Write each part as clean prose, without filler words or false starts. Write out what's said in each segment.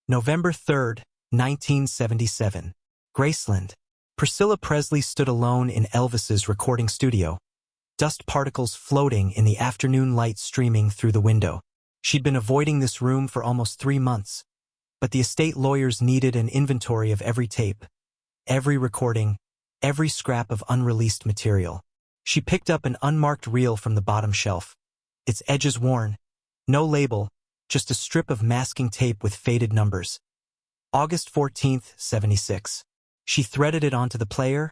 November 3rd, 1977. Graceland. Priscilla Presley stood alone in Elvis's recording studio, dust particles floating in the afternoon light streaming through the window. She'd been avoiding this room for almost 3 months, but the estate lawyers needed an inventory of every tape, every recording, every scrap of unreleased material. She picked up an unmarked reel from the bottom shelf, its edges worn, no label, just a strip of masking tape with faded numbers. August 14th, 76. She threaded it onto the player,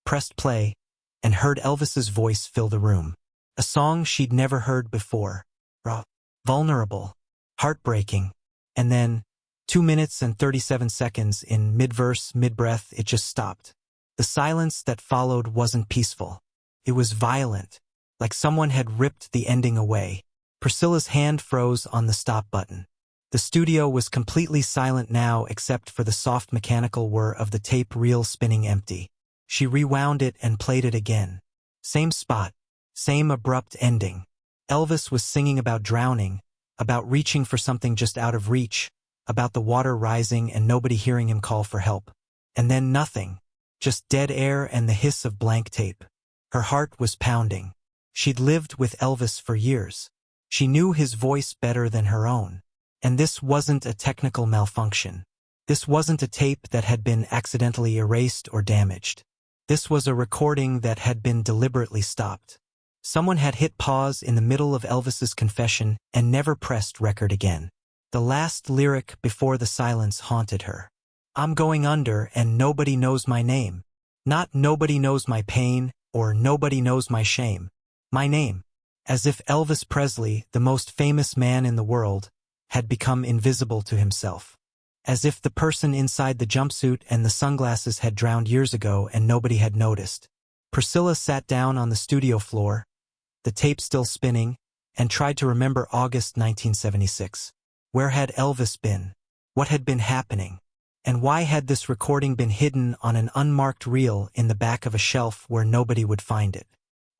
pressed play, and heard Elvis's voice fill the room. A song she'd never heard before. Raw, vulnerable, heartbreaking. And then, 2 minutes and 37 seconds in mid-verse, mid-breath, it just stopped. The silence that followed wasn't peaceful. It was violent, like someone had ripped the ending away. Priscilla's hand froze on the stop button. The studio was completely silent now except for the soft mechanical whir of the tape reel spinning empty. She rewound it and played it again. Same spot, same abrupt ending. Elvis was singing about drowning, about reaching for something just out of reach, about the water rising and nobody hearing him call for help. And then nothing, just dead air and the hiss of blank tape. Her heart was pounding. She'd lived with Elvis for years. She knew his voice better than her own. And this wasn't a technical malfunction. This wasn't a tape that had been accidentally erased or damaged. This was a recording that had been deliberately stopped. Someone had hit pause in the middle of Elvis's confession and never pressed record again. The last lyric before the silence haunted her. I'm going under and nobody knows my name. Not nobody knows my pain or nobody knows my shame. My name. As if Elvis Presley, the most famous man in the world, had become invisible to himself. As if the person inside the jumpsuit and the sunglasses had drowned years ago and nobody had noticed. Priscilla sat down on the studio floor, the tape still spinning, and tried to remember August 1976. Where had Elvis been? What had been happening? And why had this recording been hidden on an unmarked reel in the back of a shelf where nobody would find it?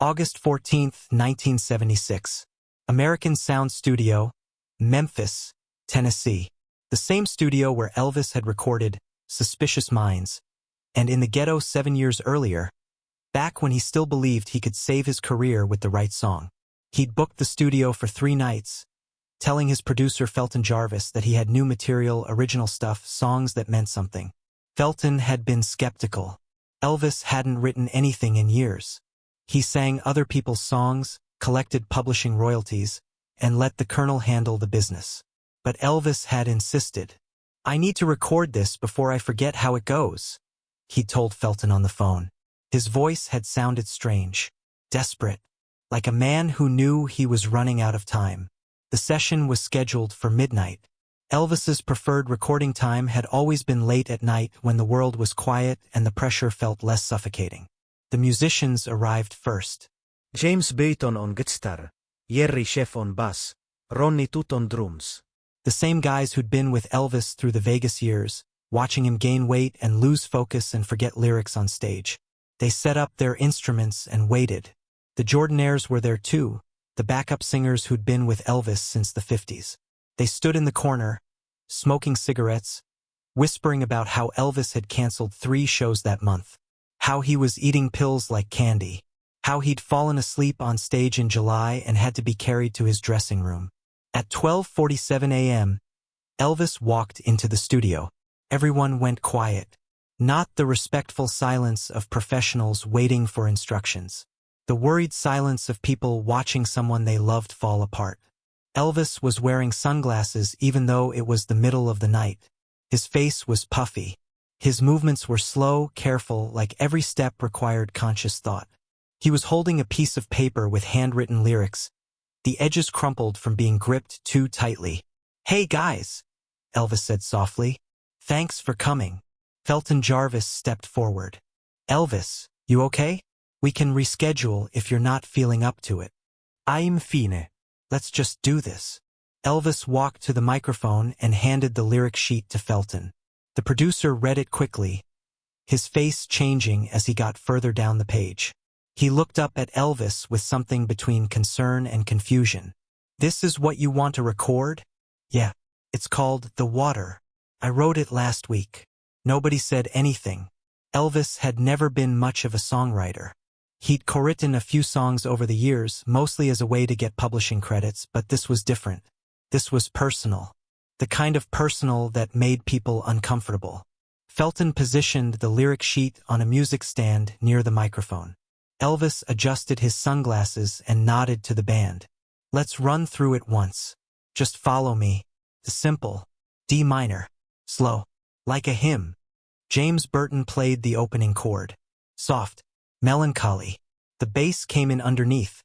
August 14th, 1976. American Sound Studio, Memphis, Tennessee. The same studio where Elvis had recorded Suspicious Minds, and in the ghetto 7 years earlier, back when he still believed he could save his career with the right song. He'd booked the studio for 3 nights, telling his producer Felton Jarvis that he had new material, original stuff, songs that meant something. Felton had been skeptical. Elvis hadn't written anything in years. He sang other people's songs, collected publishing royalties, and let the Colonel handle the business. But Elvis had insisted. I need to record this before I forget how it goes, he told Felton on the phone. His voice had sounded strange, desperate, like a man who knew he was running out of time. The session was scheduled for midnight. Elvis's preferred recording time had always been late at night when the world was quiet and the pressure felt less suffocating. The musicians arrived first. James Bayton on guitar, Jerry Sheff on bass, Ronnie Toot on drums. The same guys who'd been with Elvis through the Vegas years, watching him gain weight and lose focus and forget lyrics on stage. They set up their instruments and waited. The Jordanaires were there too, the backup singers who'd been with Elvis since the 50s. They stood in the corner, smoking cigarettes, whispering about how Elvis had canceled 3 shows that month, how he was eating pills like candy, how he'd fallen asleep on stage in July and had to be carried to his dressing room. At 12:47 a.m., Elvis walked into the studio. Everyone went quiet. Not the respectful silence of professionals waiting for instructions. The worried silence of people watching someone they loved fall apart. Elvis was wearing sunglasses even though it was the middle of the night. His face was puffy. His movements were slow, careful, like every step required conscious thought. He was holding a piece of paper with handwritten lyrics, the edges crumpled from being gripped too tightly. "Hey guys," Elvis said softly. "Thanks for coming." Felton Jarvis stepped forward. "Elvis, you okay? We can reschedule if you're not feeling up to it." "I'm fine. Let's just do this." Elvis walked to the microphone and handed the lyric sheet to Felton. The producer read it quickly, his face changing as he got further down the page. He looked up at Elvis with something between concern and confusion. "This is what you want to record?" "Yeah. It's called The Water." I wrote it last week. Nobody said anything. Elvis had never been much of a songwriter. He'd co-written a few songs over the years, mostly as a way to get publishing credits, but this was different. This was personal. The kind of personal that made people uncomfortable. Felton positioned the lyric sheet on a music stand near the microphone. Elvis adjusted his sunglasses and nodded to the band. Let's run through it once. Just follow me. The simple. D minor. Slow. Like a hymn. James Burton played the opening chord. Soft. Melancholy. The bass came in underneath.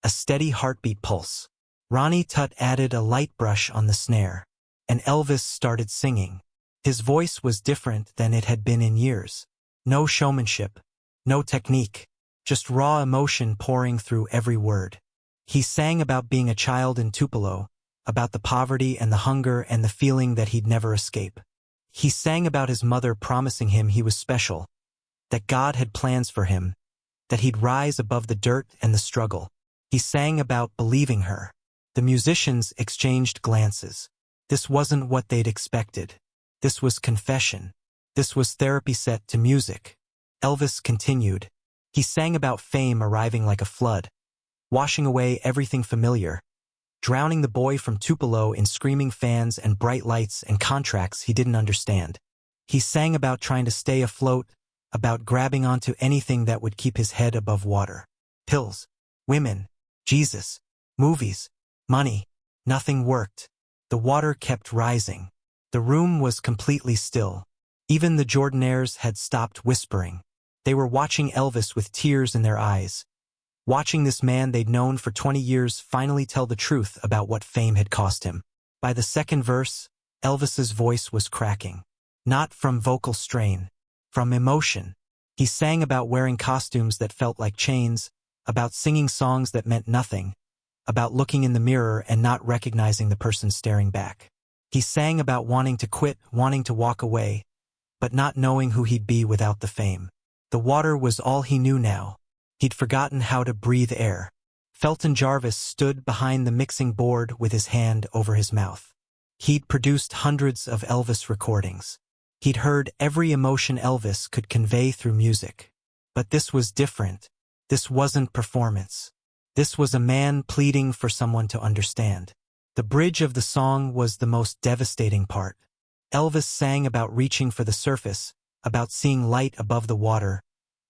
A steady heartbeat pulse. Ronnie Tutt added a light brush on the snare. And Elvis started singing. His voice was different than it had been in years. No showmanship. No technique. Just raw emotion pouring through every word. He sang about being a child in Tupelo, about the poverty and the hunger and the feeling that he'd never escape. He sang about his mother promising him he was special, that God had plans for him, that he'd rise above the dirt and the struggle. He sang about believing her. The musicians exchanged glances. This wasn't what they'd expected. This was confession. This was therapy set to music. Elvis continued. He sang about fame arriving like a flood, washing away everything familiar, drowning the boy from Tupelo in screaming fans and bright lights and contracts he didn't understand. He sang about trying to stay afloat, about grabbing onto anything that would keep his head above water. Pills, women, Jesus, movies, money. Nothing worked. The water kept rising. The room was completely still. Even the Jordanaires had stopped whispering. They were watching Elvis with tears in their eyes, watching this man they'd known for 20 years finally tell the truth about what fame had cost him. By the second verse, Elvis's voice was cracking. Not from vocal strain, from emotion. He sang about wearing costumes that felt like chains, about singing songs that meant nothing, about looking in the mirror and not recognizing the person staring back. He sang about wanting to quit, wanting to walk away, but not knowing who he'd be without the fame. The water was all he knew now. He'd forgotten how to breathe air. Felton Jarvis stood behind the mixing board with his hand over his mouth. He'd produced hundreds of Elvis recordings. He'd heard every emotion Elvis could convey through music. But this was different. This wasn't performance. This was a man pleading for someone to understand. The bridge of the song was the most devastating part. Elvis sang about reaching for the surface, about seeing light above the water,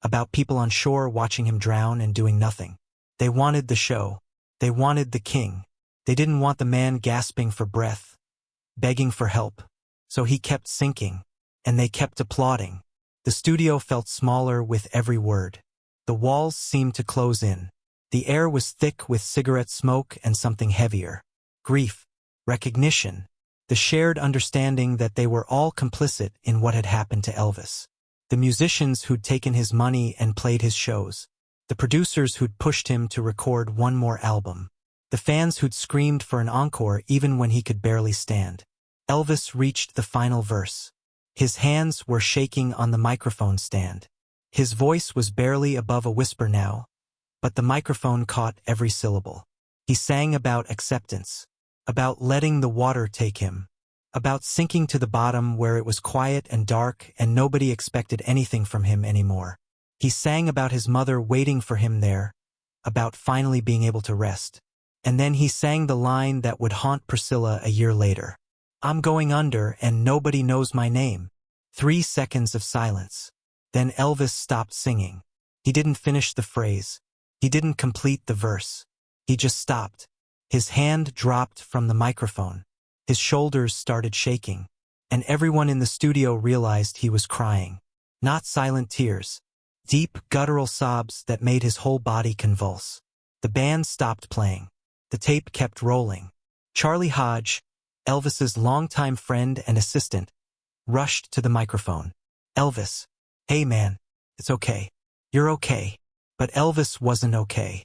about people on shore watching him drown and doing nothing. They wanted the show. They wanted the king. They didn't want the man gasping for breath, begging for help. So he kept sinking, and they kept applauding. The studio felt smaller with every word. The walls seemed to close in. The air was thick with cigarette smoke and something heavier. Grief, recognition, the shared understanding that they were all complicit in what had happened to Elvis. The musicians who'd taken his money and played his shows. The producers who'd pushed him to record one more album. The fans who'd screamed for an encore even when he could barely stand. Elvis reached the final verse. His hands were shaking on the microphone stand. His voice was barely above a whisper now, but the microphone caught every syllable. He sang about acceptance, about letting the water take him, about sinking to the bottom where it was quiet and dark and nobody expected anything from him anymore. He sang about his mother waiting for him there, about finally being able to rest. And then he sang the line that would haunt Priscilla a year later. I'm going under and nobody knows my name. 3 seconds of silence. Then Elvis stopped singing. He didn't finish the phrase. He didn't complete the verse. He just stopped. His hand dropped from the microphone. His shoulders started shaking. And everyone in the studio realized he was crying. Not silent tears. Deep, guttural sobs that made his whole body convulse. The band stopped playing. The tape kept rolling. Charlie Hodge, Elvis's longtime friend and assistant, rushed to the microphone. Elvis, hey man, it's okay. You're okay. But Elvis wasn't okay.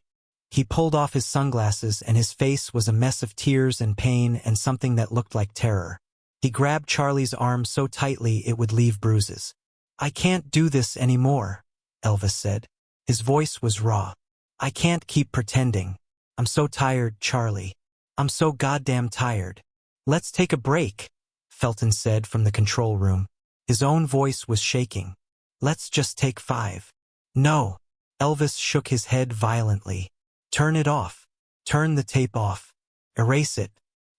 He pulled off his sunglasses and his face was a mess of tears and pain and something that looked like terror. He grabbed Charlie's arm so tightly it would leave bruises. I can't do this anymore, Elvis said. His voice was raw. I can't keep pretending. I'm so tired, Charlie. I'm so goddamn tired. Let's take a break. Felton said from the control room. His own voice was shaking. Let's just take 5. No. Elvis shook his head violently. Turn it off. Turn the tape off. Erase it.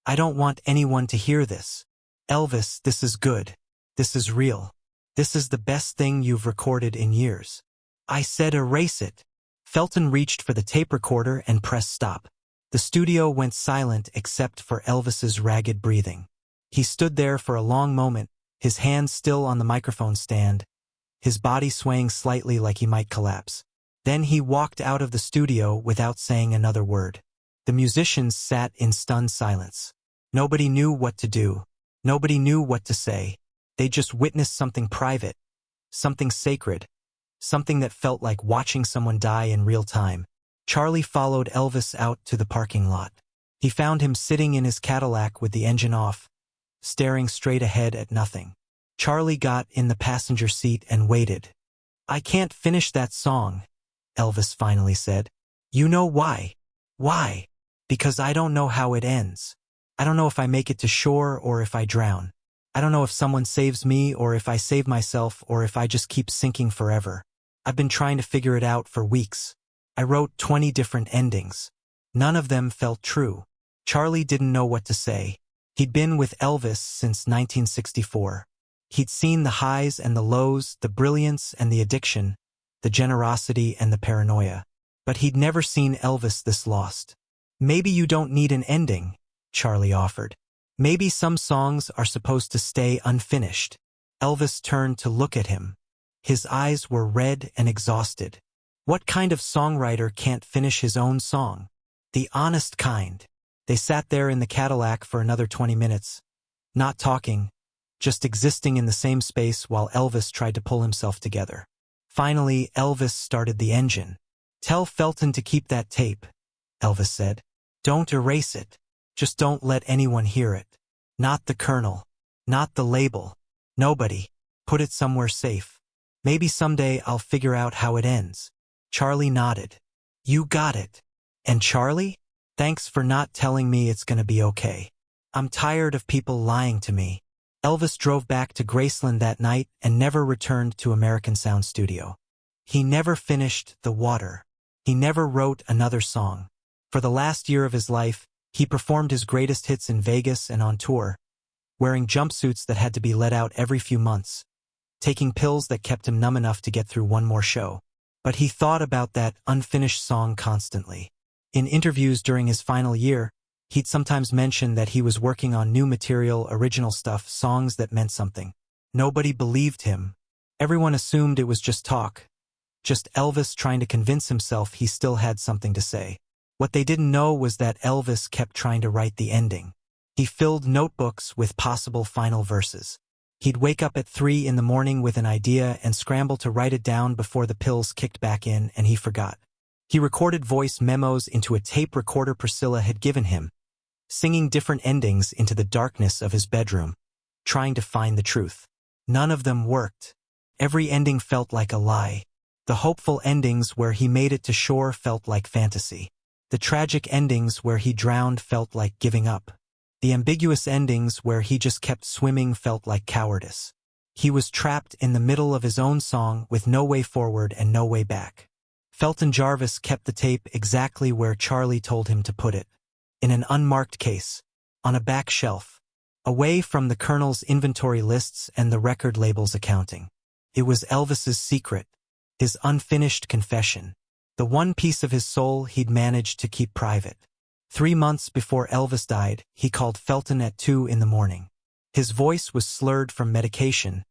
I don't want anyone to hear this. Elvis, this is good. This is real. This is the best thing you've recorded in years. I said erase it. Felton reached for the tape recorder and pressed stop. The studio went silent except for Elvis's ragged breathing. He stood there for a long moment, his hands still on the microphone stand, his body swaying slightly like he might collapse. Then he walked out of the studio without saying another word. The musicians sat in stunned silence. Nobody knew what to do. Nobody knew what to say. They just witnessed something private, something sacred, something that felt like watching someone die in real time. Charlie followed Elvis out to the parking lot. He found him sitting in his Cadillac with the engine off, staring straight ahead at nothing. Charlie got in the passenger seat and waited. I can't finish that song, Elvis finally said. You know why? Why? Because I don't know how it ends. I don't know if I make it to shore or if I drown. I don't know if someone saves me or if I save myself or if I just keep sinking forever. I've been trying to figure it out for weeks. I wrote 20 different endings. None of them felt true. Charlie didn't know what to say. He'd been with Elvis since 1964. He'd seen the highs and the lows, the brilliance and the addiction, the generosity and the paranoia. But he'd never seen Elvis this lost. Maybe you don't need an ending, Charlie offered. Maybe some songs are supposed to stay unfinished. Elvis turned to look at him. His eyes were red and exhausted. What kind of songwriter can't finish his own song? The honest kind. They sat there in the Cadillac for another 20 minutes, not talking, just existing in the same space while Elvis tried to pull himself together. Finally, Elvis started the engine. Tell Felton to keep that tape, Elvis said. Don't erase it. Just don't let anyone hear it. Not the Colonel. Not the label. Nobody. Put it somewhere safe. Maybe someday I'll figure out how it ends. Charlie nodded. You got it. And Charlie? Thanks for not telling me it's gonna be okay. I'm tired of people lying to me. Elvis drove back to Graceland that night and never returned to American Sound Studio. He never finished The Water. He never wrote another song. For the last year of his life, he performed his greatest hits in Vegas and on tour, wearing jumpsuits that had to be let out every few months, taking pills that kept him numb enough to get through one more show. But he thought about that unfinished song constantly. In interviews during his final year, he'd sometimes mention that he was working on new material, original stuff, songs that meant something. Nobody believed him. Everyone assumed it was just talk, just Elvis trying to convince himself he still had something to say. What they didn't know was that Elvis kept trying to write the ending. He filled notebooks with possible final verses. He'd wake up at 3 in the morning with an idea and scramble to write it down before the pills kicked back in and he forgot. He recorded voice memos into a tape recorder Priscilla had given him, singing different endings into the darkness of his bedroom, trying to find the truth. None of them worked. Every ending felt like a lie. The hopeful endings where he made it to shore felt like fantasy. The tragic endings where he drowned felt like giving up. The ambiguous endings where he just kept swimming felt like cowardice. He was trapped in the middle of his own song with no way forward and no way back. Felton Jarvis kept the tape exactly where Charlie told him to put it, in an unmarked case, on a back shelf, away from the Colonel's inventory lists and the record label's accounting. It was Elvis's secret, his unfinished confession, the one piece of his soul he'd managed to keep private. 3 months before Elvis died, he called Felton at 2 in the morning. His voice was slurred from medication,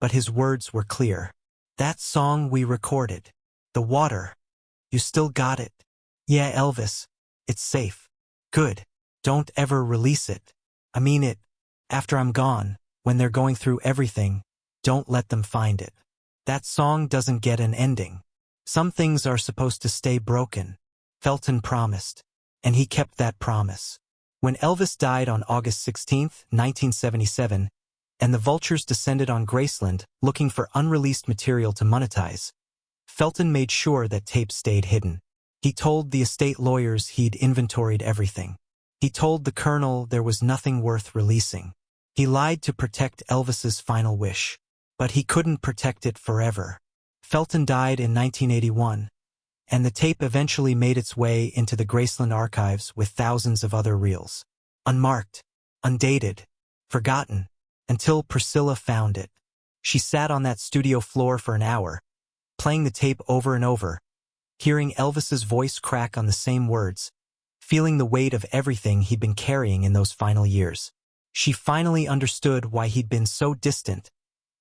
but his words were clear. That song we recorded, The Water, you still got it? Yeah, Elvis, it's safe. Good. Don't ever release it. I mean it. After I'm gone, when they're going through everything, don't let them find it. That song doesn't get an ending. Some things are supposed to stay broken. Felton promised. And he kept that promise. When Elvis died on August 16, 1977, and the vultures descended on Graceland looking for unreleased material to monetize, Felton made sure that tapes stayed hidden. He told the estate lawyers he'd inventoried everything. He told the Colonel there was nothing worth releasing. He lied to protect Elvis's final wish. But he couldn't protect it forever. Felton died in 1981, and the tape eventually made its way into the Graceland archives with thousands of other reels. Unmarked, undated, forgotten, until Priscilla found it. She sat on that studio floor for an hour, playing the tape over and over, hearing Elvis's voice crack on the same words, feeling the weight of everything he'd been carrying in those final years. She finally understood why he'd been so distant,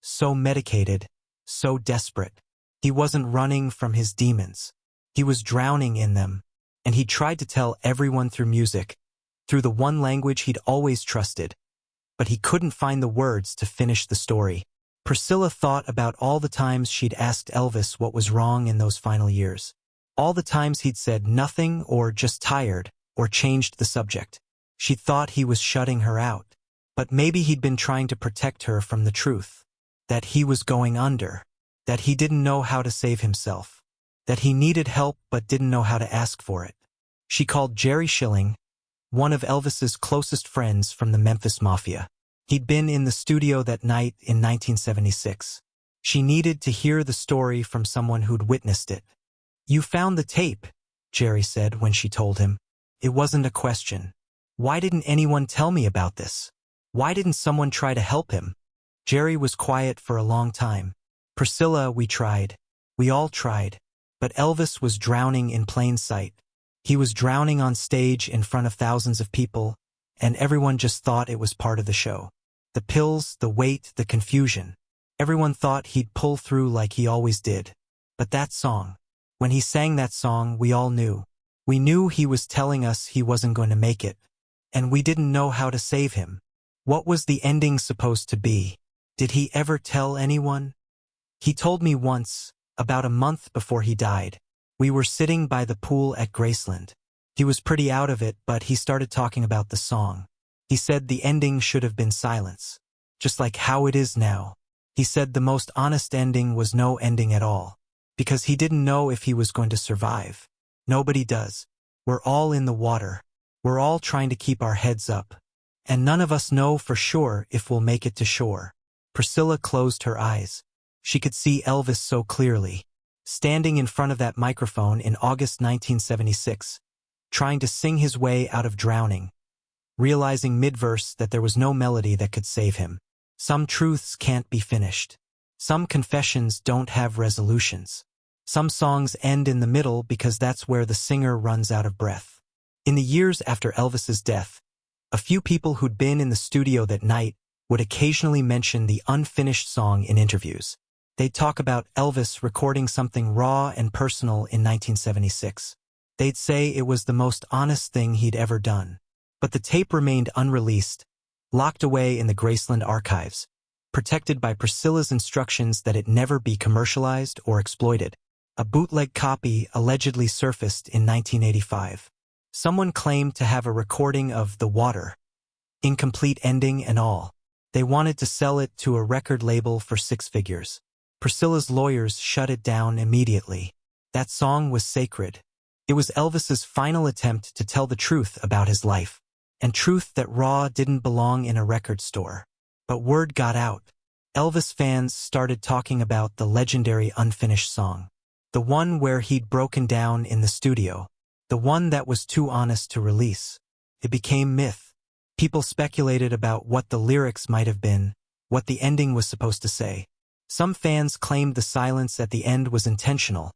so medicated, so desperate. He wasn't running from his demons. He was drowning in them, and he tried to tell everyone through music, through the one language he'd always trusted, but he couldn't find the words to finish the story. Priscilla thought about all the times she'd asked Elvis what was wrong in those final years. All the times he'd said nothing or just tired or changed the subject. She thought he was shutting her out, but maybe he'd been trying to protect her from the truth. That he was going under, that he didn't know how to save himself, that he needed help but didn't know how to ask for it. She called Jerry Schilling, one of Elvis's closest friends from the Memphis Mafia. He'd been in the studio that night in 1976. She needed to hear the story from someone who'd witnessed it. "You found the tape," Jerry said when she told him. It wasn't a question. Why didn't anyone tell me about this? Why didn't someone try to help him? Jerry was quiet for a long time. "Priscilla, we tried. We all tried. But Elvis was drowning in plain sight. He was drowning on stage in front of thousands of people, and everyone just thought it was part of the show. The pills, the weight, the confusion. Everyone thought he'd pull through like he always did. But that song, when he sang that song, we all knew. We knew he was telling us he wasn't going to make it. And we didn't know how to save him. What was the ending supposed to be? Did he ever tell anyone? He told me once, about a month before he died. We were sitting by the pool at Graceland. He was pretty out of it, but he started talking about the song. He said the ending should have been silence, just like how it is now. He said the most honest ending was no ending at all, because he didn't know if he was going to survive. Nobody does. We're all in the water. We're all trying to keep our heads up. And none of us know for sure if we'll make it to shore." Priscilla closed her eyes. She could see Elvis so clearly, standing in front of that microphone in August 1976, trying to sing his way out of drowning, realizing mid-verse that there was no melody that could save him. Some truths can't be finished. Some confessions don't have resolutions. Some songs end in the middle because that's where the singer runs out of breath. In the years after Elvis's death, a few people who'd been in the studio that night would occasionally mention the unfinished song in interviews. They'd talk about Elvis recording something raw and personal in 1976. They'd say it was the most honest thing he'd ever done. But the tape remained unreleased, locked away in the Graceland archives, protected by Priscilla's instructions that it never be commercialized or exploited. A bootleg copy allegedly surfaced in 1985. Someone claimed to have a recording of The Water, incomplete ending and all. They wanted to sell it to a record label for 6 figures. Priscilla's lawyers shut it down immediately. That song was sacred. It was Elvis's final attempt to tell the truth about his life, and truth that raw didn't belong in a record store. But word got out. Elvis fans started talking about the legendary unfinished song. The one where he'd broken down in the studio. The one that was too honest to release. It became myth. People speculated about what the lyrics might have been, what the ending was supposed to say. Some fans claimed the silence at the end was intentional,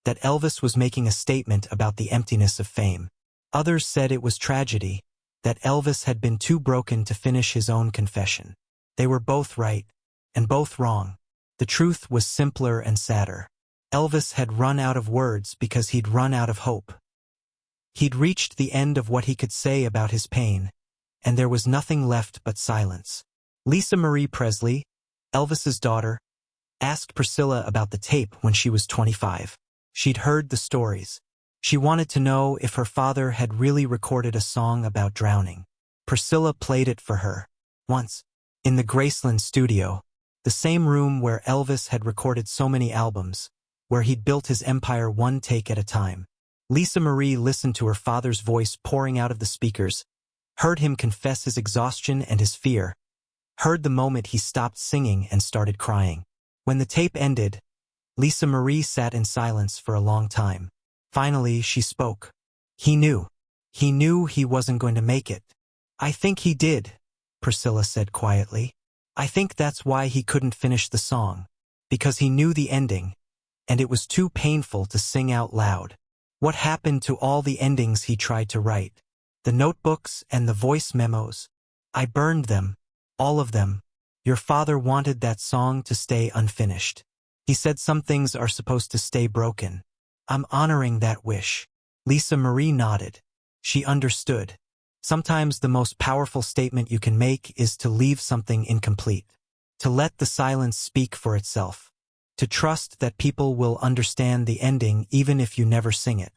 that Elvis was making a statement about the emptiness of fame. Others said it was tragedy, that Elvis had been too broken to finish his own confession. They were both right, and both wrong. The truth was simpler and sadder. Elvis had run out of words because he'd run out of hope. He'd reached the end of what he could say about his pain, and there was nothing left but silence. Lisa Marie Presley, Elvis's daughter, asked Priscilla about the tape when she was 25. She'd heard the stories. She wanted to know if her father had really recorded a song about drowning. Priscilla played it for her. Once, in the Graceland studio, the same room where Elvis had recorded so many albums, where he'd built his empire one take at a time. Lisa Marie listened to her father's voice pouring out of the speakers, heard him confess his exhaustion and his fear, heard the moment he stopped singing and started crying. When the tape ended, Lisa Marie sat in silence for a long time. Finally, she spoke. He knew. He knew he wasn't going to make it. I think he did, Priscilla said quietly. I think that's why he couldn't finish the song. Because he knew the ending, and it was too painful to sing out loud. What happened to all the endings he tried to write? The notebooks and the voice memos? I burned them. All of them. Your father wanted that song to stay unfinished. He said some things are supposed to stay broken. I'm honoring that wish. Lisa Marie nodded. She understood. Sometimes the most powerful statement you can make is to leave something incomplete. To let the silence speak for itself. To trust that people will understand the ending even if you never sing it.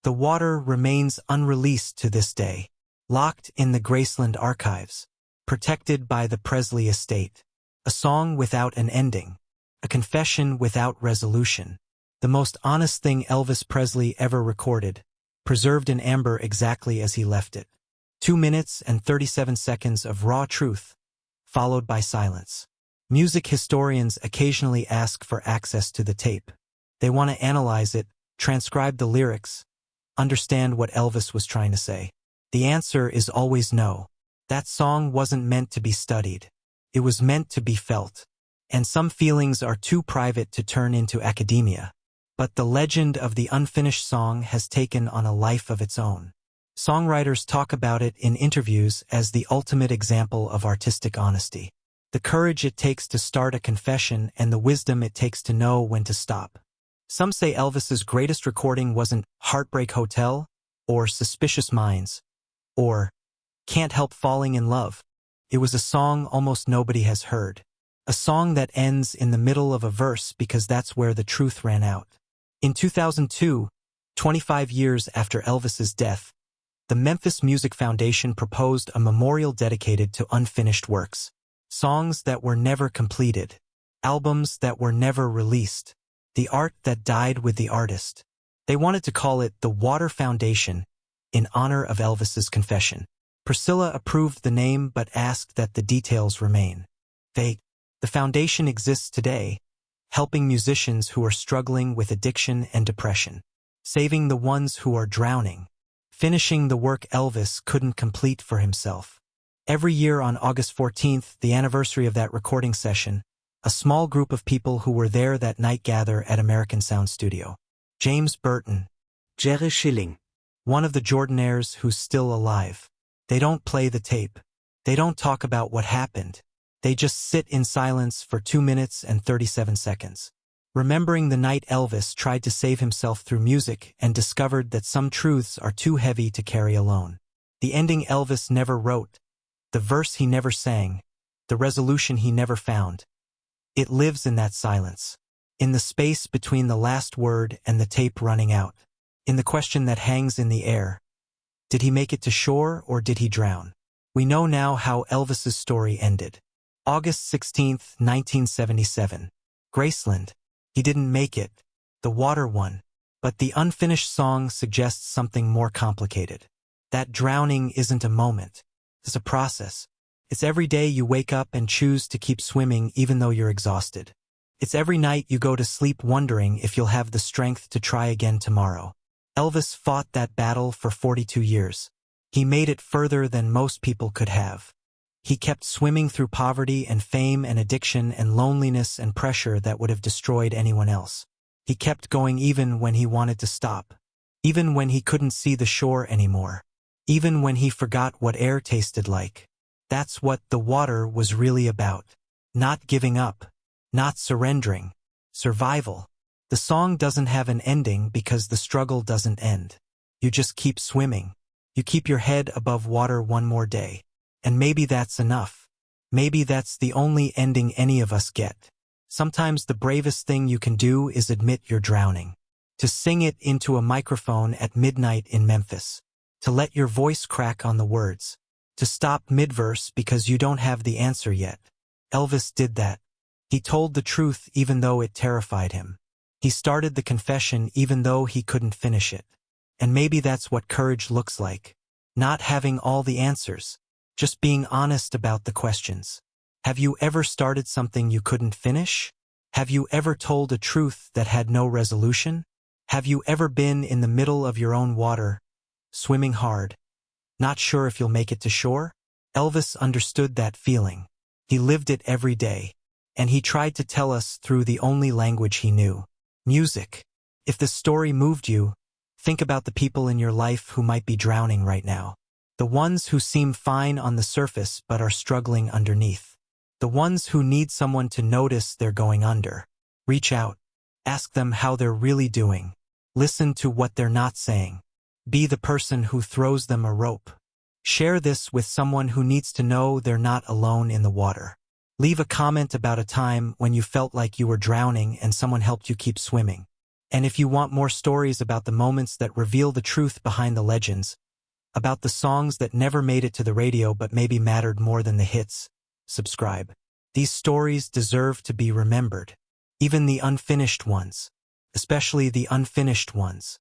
The Water remains unreleased to this day. Locked in the Graceland archives. Protected by the Presley estate. A song without an ending. A confession without resolution. The most honest thing Elvis Presley ever recorded. Preserved in amber exactly as he left it. 2 minutes and 37 seconds of raw truth, followed by silence. Music historians occasionally ask for access to the tape. They want to analyze it, transcribe the lyrics, understand what Elvis was trying to say. The answer is always no. That song wasn't meant to be studied. It was meant to be felt. And some feelings are too private to turn into academia. But the legend of the unfinished song has taken on a life of its own. Songwriters talk about it in interviews as the ultimate example of artistic honesty. The courage it takes to start a confession and the wisdom it takes to know when to stop. Some say Elvis's greatest recording wasn't Heartbreak Hotel, or Suspicious Minds, or Can't Help Falling in Love. It was a song almost nobody has heard. A song that ends in the middle of a verse because that's where the truth ran out. In 2002, 25 years after Elvis's death, the Memphis Music Foundation proposed a memorial dedicated to unfinished works. Songs that were never completed. Albums that were never released. The art that died with the artist. They wanted to call it the Water Foundation, in honor of Elvis's confession. Priscilla approved the name but asked that the details remain vague. The foundation exists today, helping musicians who are struggling with addiction and depression. Saving the ones who are drowning. Finishing the work Elvis couldn't complete for himself. Every year on August 14th, the anniversary of that recording session, a small group of people who were there that night gather at American Sound Studio. James Burton. Jerry Schilling. One of the Jordanaires who's still alive. They don't play the tape. They don't talk about what happened. They just sit in silence for 2 minutes and 37 seconds. Remembering the night Elvis tried to save himself through music and discovered that some truths are too heavy to carry alone. The ending Elvis never wrote. The verse he never sang. The resolution he never found. It lives in that silence. In the space between the last word and the tape running out. In the question that hangs in the air. Did he make it to shore or did he drown? We know now how Elvis's story ended. August 16, 1977. Graceland. He didn't make it. The Water won. But the unfinished song suggests something more complicated. That drowning isn't a moment. It's a process. It's every day you wake up and choose to keep swimming even though you're exhausted. It's every night you go to sleep wondering if you'll have the strength to try again tomorrow. Elvis fought that battle for 42 years. He made it further than most people could have. He kept swimming through poverty and fame and addiction and loneliness and pressure that would have destroyed anyone else. He kept going even when he wanted to stop. Even when he couldn't see the shore anymore. Even when he forgot what air tasted like. That's what The Water was really about. Not giving up. Not surrendering. Survival. The song doesn't have an ending because the struggle doesn't end. You just keep swimming. You keep your head above water one more day. And maybe that's enough. Maybe that's the only ending any of us get. Sometimes the bravest thing you can do is admit you're drowning. To sing it into a microphone at midnight in Memphis. To let your voice crack on the words. To stop mid-verse because you don't have the answer yet. Elvis did that. He told the truth even though it terrified him. He started the confession even though he couldn't finish it. And maybe that's what courage looks like. Not having all the answers. Just being honest about the questions. Have you ever started something you couldn't finish? Have you ever told a truth that had no resolution? Have you ever been in the middle of your own water, swimming hard, not sure if you'll make it to shore? Elvis understood that feeling. He lived it every day, and he tried to tell us through the only language he knew, music. If the story moved you, think about the people in your life who might be drowning right now. The ones who seem fine on the surface but are struggling underneath. The ones who need someone to notice they're going under. Reach out. Ask them how they're really doing. Listen to what they're not saying. Be the person who throws them a rope. Share this with someone who needs to know they're not alone in the water. Leave a comment about a time when you felt like you were drowning and someone helped you keep swimming. And if you want more stories about the moments that reveal the truth behind the legends, about the songs that never made it to the radio but maybe mattered more than the hits, subscribe. These stories deserve to be remembered. Even the unfinished ones. Especially the unfinished ones.